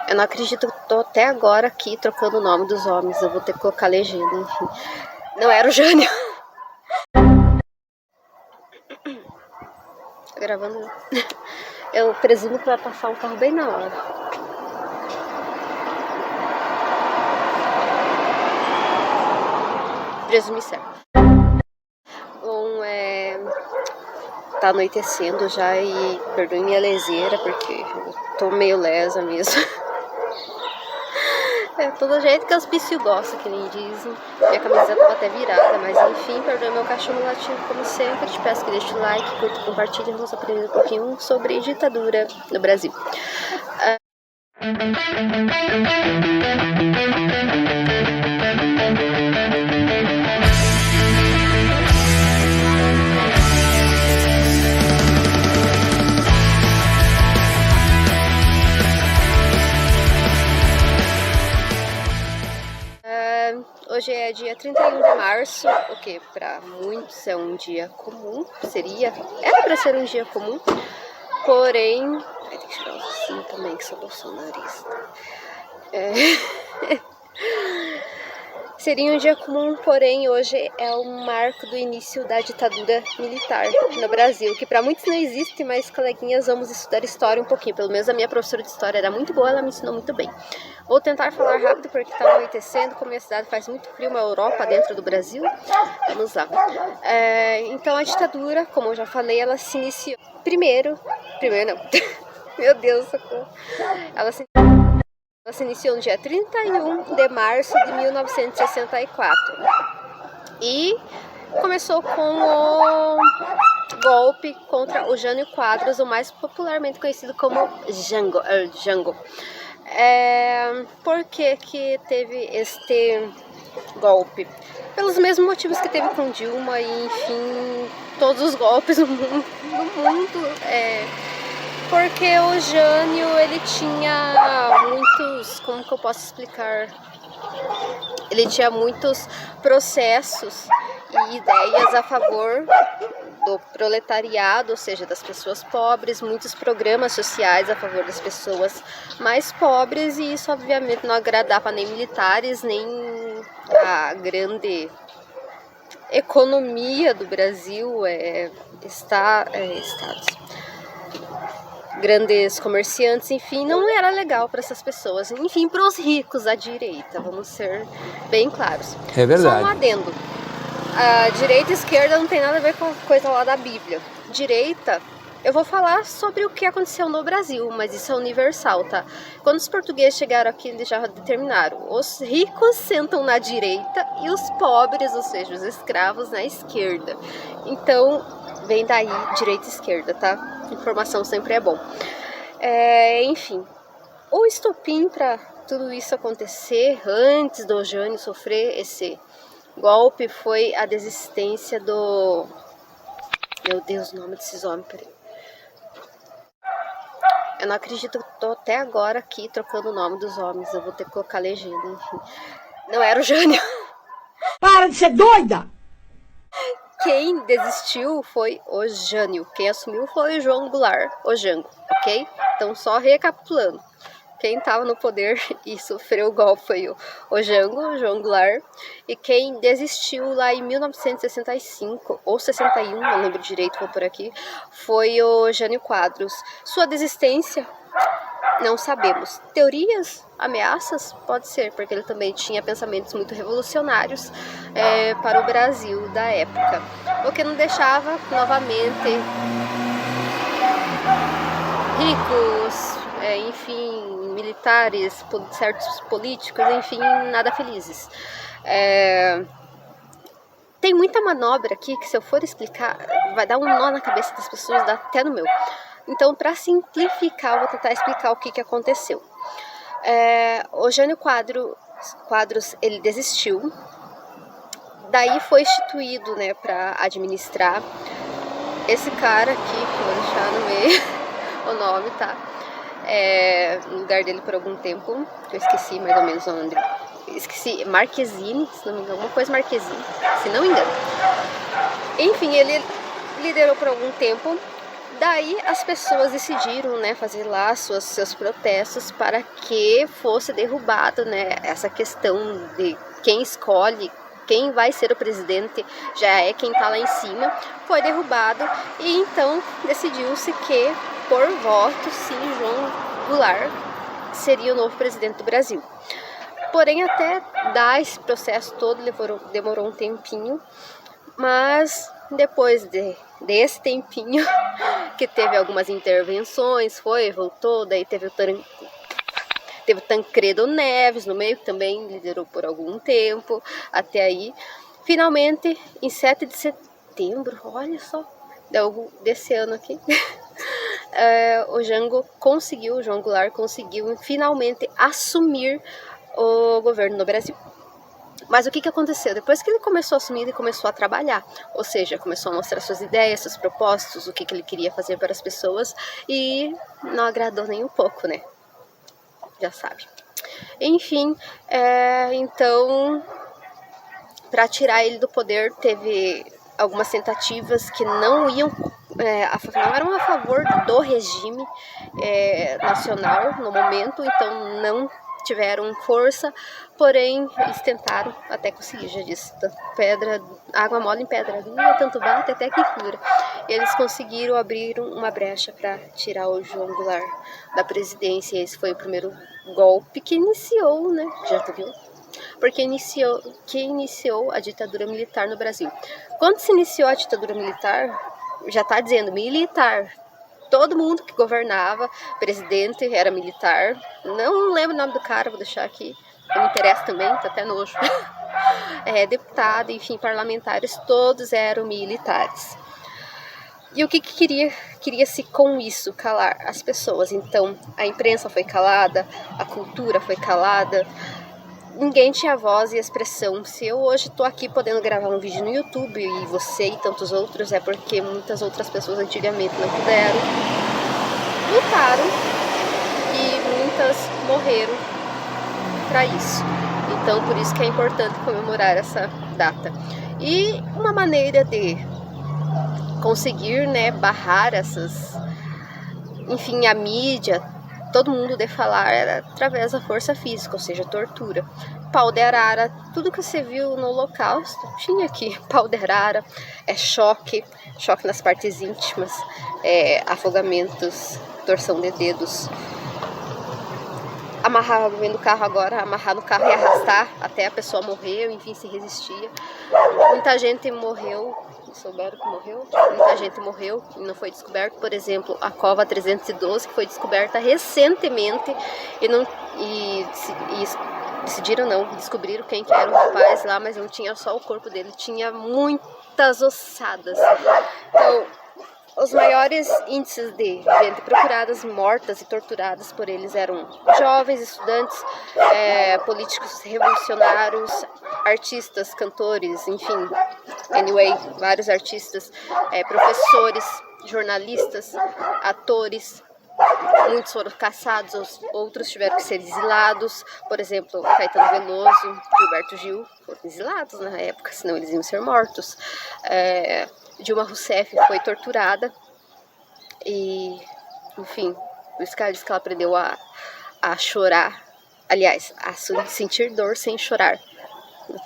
Eu não acredito que tô até agora aqui trocando o nome dos homens. Eu vou ter que colocar legenda, enfim. Não era o Jânio. Tá gravando? Eu presumo que vai passar um carro bem na hora. Presumo certo. Bom, tá anoitecendo já e perdoe minha leseira porque eu tô meio lesa mesmo. Todo jeito que os bichos gostam, que nem dizem. Minha camiseta tava até virada, mas enfim, perdoe meu cachorro latindo como sempre. Te peço que deixe o like, curta e compartilhe. Vamos aprender um pouquinho sobre ditadura no Brasil. Hoje é dia 31 de março, o que para muitos é um dia comum, era para ser um dia comum, porém, tem que tirar o focinho também, que sou bolsonarista. Seria um dia comum, porém hoje é o marco do início da ditadura militar no Brasil, que para muitos não existe, mas coleguinhas, vamos estudar história um pouquinho. Pelo menos a minha professora de história era muito boa, ela me ensinou muito bem. Vou tentar falar rápido porque está anoitecendo, como a cidade faz muito frio, uma Europa dentro do Brasil. Vamos lá. Então a ditadura, como eu já falei, ela se iniciou... Primeiro não, meu Deus, socorro. Ela se iniciou no dia 31 de março de 1964 e começou com o golpe contra o Jânio Quadros, o mais popularmente conhecido como Jango. Por que teve este golpe? Pelos mesmos motivos que teve com Dilma e, enfim, todos os golpes no mundo. Porque o Jânio, ele tinha muitos, como que eu posso explicar? Ele tinha muitos processos e ideias a favor do proletariado, ou seja, das pessoas pobres, muitos programas sociais a favor das pessoas mais pobres, e isso obviamente não agradava nem militares, nem a grande economia do Brasil, estados. Grandes comerciantes, enfim, não era legal para essas pessoas. Enfim, para os ricos, a direita, vamos ser bem claros. É verdade. Só um adendo. A direita e esquerda não tem nada a ver com a coisa lá da Bíblia. Direita, eu vou falar sobre o que aconteceu no Brasil, mas isso é universal, tá? Quando os portugueses chegaram aqui, eles já determinaram. Os ricos sentam na direita e os pobres, ou seja, os escravos, na esquerda. Então, vem daí direita e esquerda, tá? Informação sempre é bom. Enfim, o estopim para tudo isso acontecer, antes do Jânio sofrer esse golpe, foi a desistência do... Meu Deus, o nome desses homens, peraí. Eu não acredito que tô até agora aqui trocando o nome dos homens. Eu vou ter que colocar legenda, enfim. Não era o Jânio. Para de ser doida! Quem desistiu foi o Jânio. Quem assumiu foi o João Goulart, o Jango, ok? Então, só recapitulando. Quem estava no poder e sofreu o golpe foi o Jango, o João Goulart. E quem desistiu lá em 1965 ou 61, não lembro direito, vou por aqui, foi o Jânio Quadros. Sua desistência, não sabemos. Teorias? Ameaças? Pode ser, porque ele também tinha pensamentos muito revolucionários para o Brasil da época. O que não deixava, novamente, ricos, enfim, militares, certos políticos, enfim, nada felizes. Tem muita manobra aqui que, se eu for explicar, vai dar um nó na cabeça das pessoas, dá até no meu. Então, para simplificar, eu vou tentar explicar o que aconteceu. O Jânio Quadros, ele desistiu, daí foi instituído, né, para administrar esse cara aqui, que eu vou deixar no meio o nome, tá? No lugar dele por algum tempo, que eu esqueci mais ou menos onde. Esqueci, Marquezine, se não me engano, alguma coisa Marquezine, se não me engano. Enfim, ele liderou por algum tempo Daí as pessoas decidiram, né, fazer lá seus protestos para que fosse derrubado, né, essa questão de quem escolhe, quem vai ser o presidente, já é quem está lá em cima, foi derrubado e então decidiu-se que, por voto, sim, João Goulart seria o novo presidente do Brasil. Porém, até dar esse processo todo demorou um tempinho, mas depois desse tempinho, que teve algumas intervenções, voltou, daí teve o Tancredo Neves no meio, que também liderou por algum tempo, até aí. Finalmente, em 7 de setembro, olha só, desse ano aqui, o João Goulart conseguiu finalmente assumir o governo no Brasil. Mas o que aconteceu? Depois que ele começou a assumir, ele começou a trabalhar, ou seja, começou a mostrar suas ideias, seus propósitos, o que ele queria fazer para as pessoas, e não agradou nem um pouco, né? Já sabe. Enfim, então, para tirar ele do poder, teve algumas tentativas que não eram a favor do regime nacional no momento, então não tiveram força, porém eles tentaram até conseguir, já disse, água mole em pedra dura, tanto bate até que fura. Eles conseguiram abrir uma brecha para tirar o João Goulart da presidência. Esse foi o primeiro golpe que iniciou, né? Já viu? Porque iniciou a ditadura militar no Brasil. Quando se iniciou a ditadura militar, já está dizendo militar. Todo mundo que governava, presidente, era militar. Não lembro o nome do cara, vou deixar aqui. Não me interessa também, tá até nojo. Deputado, enfim, parlamentares, todos eram militares. E o que queria-se com isso? Calar as pessoas. Então, a imprensa foi calada, a cultura foi calada. Ninguém tinha voz e expressão. Se eu hoje estou aqui podendo gravar um vídeo no YouTube e você e tantos outros, é porque muitas outras pessoas antigamente não puderam, lutaram e muitas morreram para isso. Então, por isso que é importante comemorar essa data. E uma maneira de conseguir, né, barrar a mídia, todo mundo de falar, era através da força física, ou seja, tortura. Pau de arara, tudo que você viu no Holocausto, tinha aqui. Pau de arara, choque nas partes íntimas, afogamentos, torção de dedos. Amarrar no carro agora, amarrar no carro e arrastar até a pessoa morrer, enfim, se resistia. Muita gente morreu. Souberam que morreu? Muita gente morreu e não foi descoberto. Por exemplo, a cova 312, que foi descoberta recentemente descobriram quem que era o rapaz lá, mas não tinha só o corpo dele, tinha muitas ossadas. Então, os maiores índices de gente procuradas, mortas e torturadas por eles eram jovens, estudantes, políticos revolucionários, artistas, cantores, enfim, vários artistas, professores, jornalistas, atores. Muitos foram caçados, outros tiveram que ser exilados. Por exemplo, Caetano Veloso, Gilberto Gil foram exilados na época, senão eles iam ser mortos. Dilma Rousseff foi torturada e, enfim, por isso que ela disse que ela aprendeu a chorar, aliás, a sentir dor sem chorar,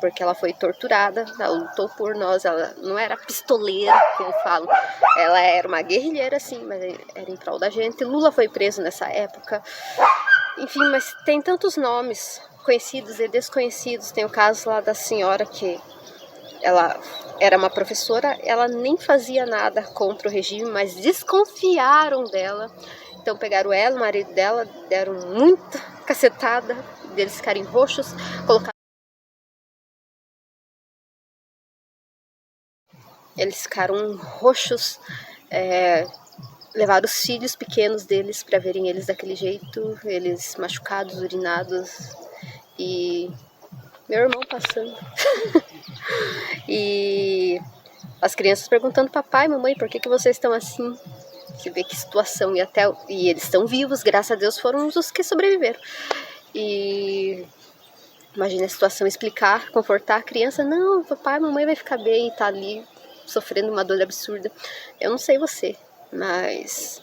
porque ela foi torturada, ela lutou por nós, ela não era pistoleira, como falam, ela era uma guerrilheira, sim, mas era em prol da gente. Lula foi preso nessa época, enfim, mas tem tantos nomes conhecidos e desconhecidos. Tem o caso lá da senhora que ela era uma professora, ela nem fazia nada contra o regime, mas desconfiaram dela. Então pegaram ela, o marido dela, deram muita cacetada, deles ficarem roxos, eles ficaram roxos, levaram os filhos pequenos deles para verem eles daquele jeito, eles machucados, urinados, e meu irmão passando. E as crianças perguntando: papai, mamãe, por que vocês estão assim? Você vê que situação. E eles estão vivos, graças a Deus, foram os que sobreviveram. E imagina a situação, explicar, confortar a criança: não, papai, mamãe vai ficar bem, tá ali sofrendo uma dor absurda. Eu não sei você, Mas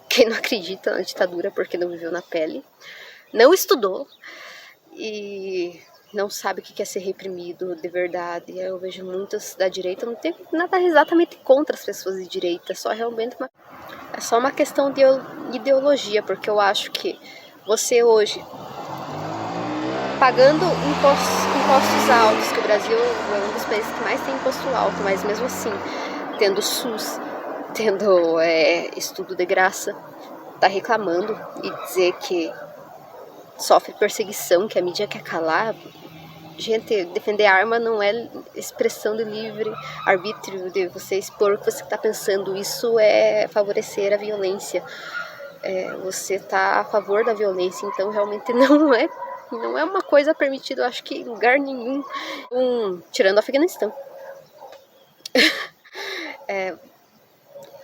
quem não acredita na ditadura porque não viveu na pele, não estudou e não sabe o que é ser reprimido de verdade. Eu vejo muitas da direita, não tem nada exatamente contra as pessoas de direita, é só uma questão de ideologia, porque eu acho que você hoje, pagando impostos altos, que o Brasil é um dos países que mais tem imposto alto, mas mesmo assim, tendo SUS, tendo estudo de graça, tá reclamando e dizer que sofre perseguição, que a mídia quer calar. Gente, defender arma não é expressão de livre arbítrio, de você expor o que você está pensando. Isso é favorecer a violência. Você está a favor da violência, então realmente não é uma coisa permitida, eu acho que em lugar nenhum, tirando o Afeganistão.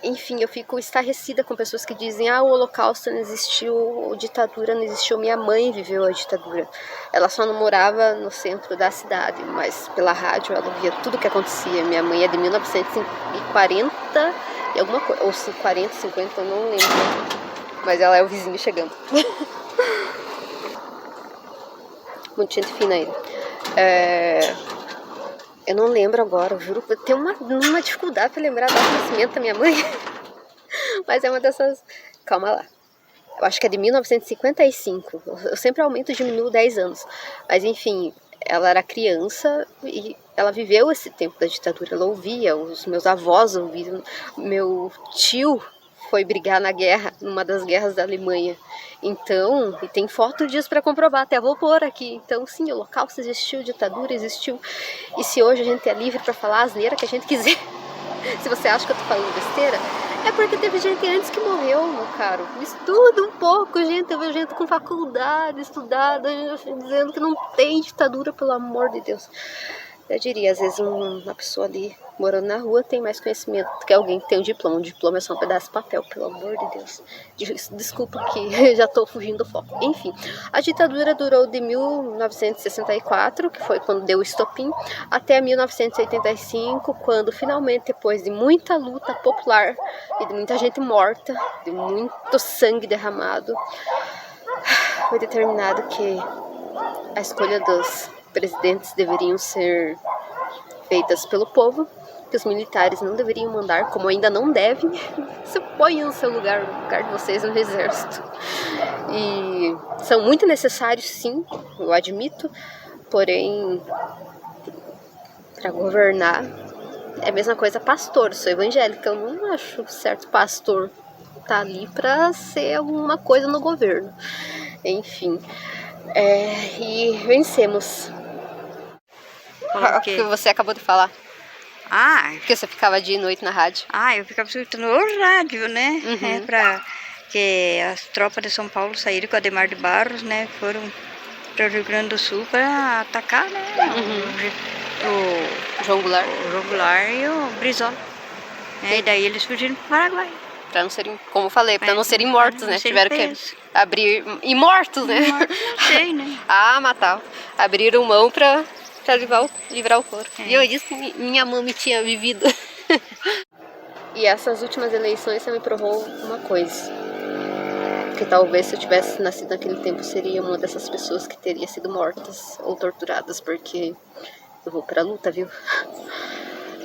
Enfim, eu fico estarrecida com pessoas que dizem: o Holocausto não existiu, a ditadura não existiu, minha mãe viveu a ditadura. Ela só não morava no centro da cidade, mas pela rádio ela via tudo que acontecia. Minha mãe é de 1940 e alguma coisa, ou 40, 50, eu não lembro. Mas ela é o vizinho chegando. Muita gente fina ainda. Eu não lembro agora, eu juro. Eu tenho uma dificuldade para lembrar do nascimento da minha mãe. Mas é uma dessas... Calma lá. Eu acho que é de 1955. Eu sempre aumento e diminuo 10 anos. Mas enfim, ela era criança e ela viveu esse tempo da ditadura. Ela ouvia, os meus avós ouviam. Meu tio foi brigar na guerra, numa das guerras da Alemanha. Então, e tem foto disso para comprovar, até vou pôr aqui. Então, sim, o Holocausto existiu, ditadura existiu. E se hoje a gente é livre para falar a asneira que a gente quiser, se você acha que eu tô falando besteira, é porque teve gente antes que morreu, meu caro. Estuda um pouco, gente. Eu vejo gente com faculdade, estudada, dizendo que não tem ditadura, pelo amor de Deus. Eu diria, às vezes uma pessoa ali morando na rua tem mais conhecimento do que alguém que tem um diploma. Um diploma é só um pedaço de papel, pelo amor de Deus. Desculpa que já estou fugindo do foco. Enfim, a ditadura durou de 1964, que foi quando deu o estopim, até 1985, quando finalmente, depois de muita luta popular e de muita gente morta, de muito sangue derramado, foi determinado que a escolha dos presidentes deveriam ser feitas pelo povo, que os militares não deveriam mandar, como ainda não devem. Se ponham no seu lugar, no lugar de vocês no exército. E são muito necessários, sim, eu admito, porém, para governar, é a mesma coisa pastor. Eu sou evangélica, eu não acho certo pastor tá ali para ser alguma coisa no governo. Enfim, e vencemos. O que você acabou de falar? Porque você ficava dia e noite na rádio. Eu ficava escutando o rádio, né? Uhum. Que as tropas de São Paulo saíram com o Adhemar de Barros, né? Foram para o Rio Grande do Sul para atacar, né? O João Goulart. O João Goulart e o Brizola. E daí eles fugiram para o Paraguai. Para não serem, como eu falei, para não serem mortos, né? Tiveram presos. Que abrir... E mortos, né? Mortos, não sei, né? Matar. Abriram mão para livrar o couro. E eu disse que minha mãe tinha vivido. E essas últimas eleições você me provou uma coisa. Que talvez se eu tivesse nascido naquele tempo, seria uma dessas pessoas que teria sido mortas ou torturadas, porque eu vou pra luta, viu?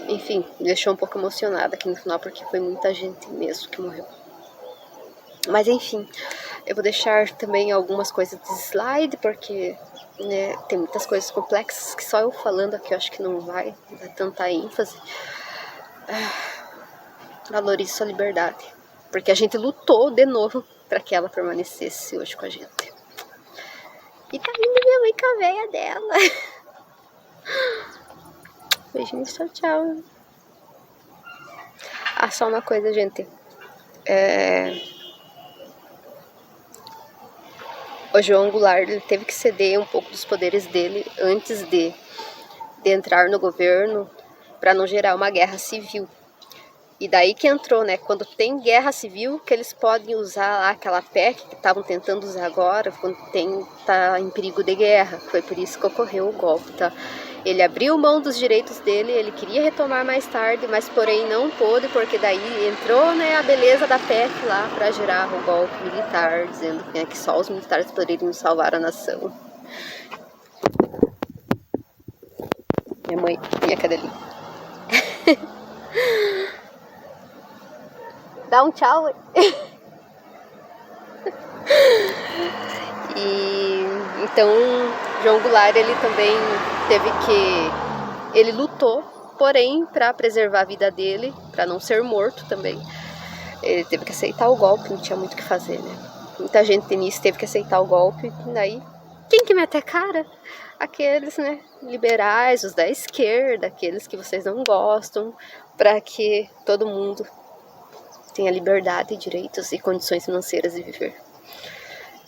Enfim, me deixou um pouco emocionada aqui no final, porque foi muita gente mesmo que morreu. Mas enfim, eu vou deixar também algumas coisas de slide, porque né, tem muitas coisas complexas que só eu falando aqui eu acho que não vai dar tanta ênfase. Valorize sua liberdade, porque a gente lutou de novo para que ela permanecesse hoje com a gente. E tá vindo minha mãe com a véia dela. Beijinhos, tchau, tchau. Só uma coisa, gente. O João Goulart ele teve que ceder um pouco dos poderes dele antes de entrar no governo para não gerar uma guerra civil. E daí que entrou, né? Quando tem guerra civil, que eles podem usar lá aquela PEC que estavam tentando usar agora, quando tá em perigo de guerra. Foi por isso que ocorreu o golpe, tá? Ele abriu mão dos direitos dele, ele queria retomar mais tarde, mas porém não pôde, porque daí entrou, né, a beleza da PEC lá para gerar o golpe militar, dizendo, né, que só os militares poderiam salvar a nação. Minha cadelinha. Dá um tchau. E então João Goulart, ele também ele lutou, porém para preservar a vida dele, para não ser morto também, ele teve que aceitar o golpe, não tinha muito o que fazer, né? Muita gente nisso teve que aceitar o golpe, e daí quem que mete a cara? Aqueles, né, liberais, os da esquerda, aqueles que vocês não gostam, para que todo mundo tenha liberdade, direitos e condições financeiras de viver.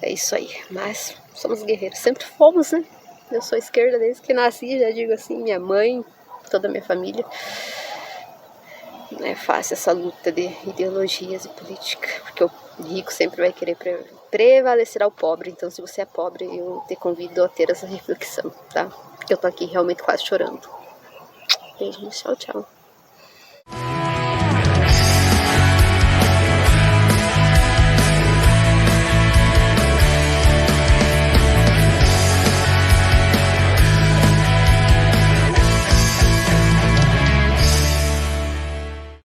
É isso aí, mas somos guerreiros, sempre fomos, né? Eu sou esquerda desde que nasci, já digo assim, minha mãe, toda a minha família. Não é fácil essa luta de ideologias e política, porque o rico sempre vai querer prevalecer ao pobre. Então, se você é pobre, eu te convido a ter essa reflexão, tá? Porque eu tô aqui realmente quase chorando. Beijo, tchau, tchau.